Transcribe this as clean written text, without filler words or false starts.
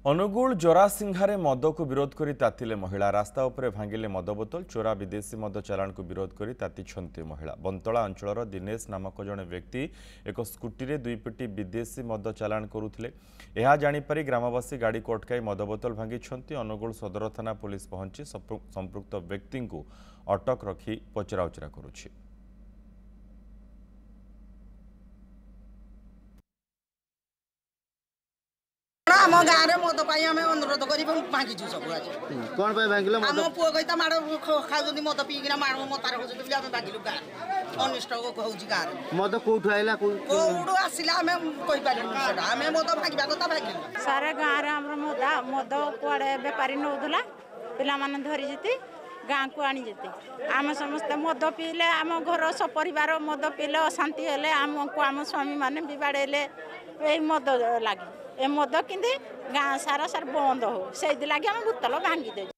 अनुगुल जोरासिंघारे मद को विरोध करी तातिले महिला रास्ता उपरे भांगिले मद बोतल चोरा विदेशी मद चालाण को विरोध करी तातिछंती महिला बंतला अंचलर दिनेश नामक जणे व्यक्ति एक स्कूटी रे 2 पेटी विदेशी मद चालाण करुथिले। एहा जानिपारी ग्रामवासी गाड़ी को अटकाई मद बोतल भांगिछंती। अनुगुल सदर थाना पुलिस पहुंची संपृक्त व्यक्ति को अटक रखी पचराउचरा करुछि। आम गाँव में मद आम अनुरोध कर भांगीचु सब आज कौन भांगिल आम पुओ कही माड़ खाऊँ मद पीकिना माड़ मतार होती आम भांगिलु गाँव अनिष्ट होगी गाँव मद कौटू आइला कौटू आसला आम कहीपर आम मद भांगा कथा भांगिलु सारा गाँव मद कुआड़े बेपारी नौला पिला धरी गाँ को आनी जेते आम समस्ते मद पीले आम घर सपरिवार मद पीले अशांति हेले आमको आम स्वामी मैंने बिबाड़े ये मद लगे ए मद कि गाँ सारा सार बंद हो से लगे आम बोतल भांगी दे।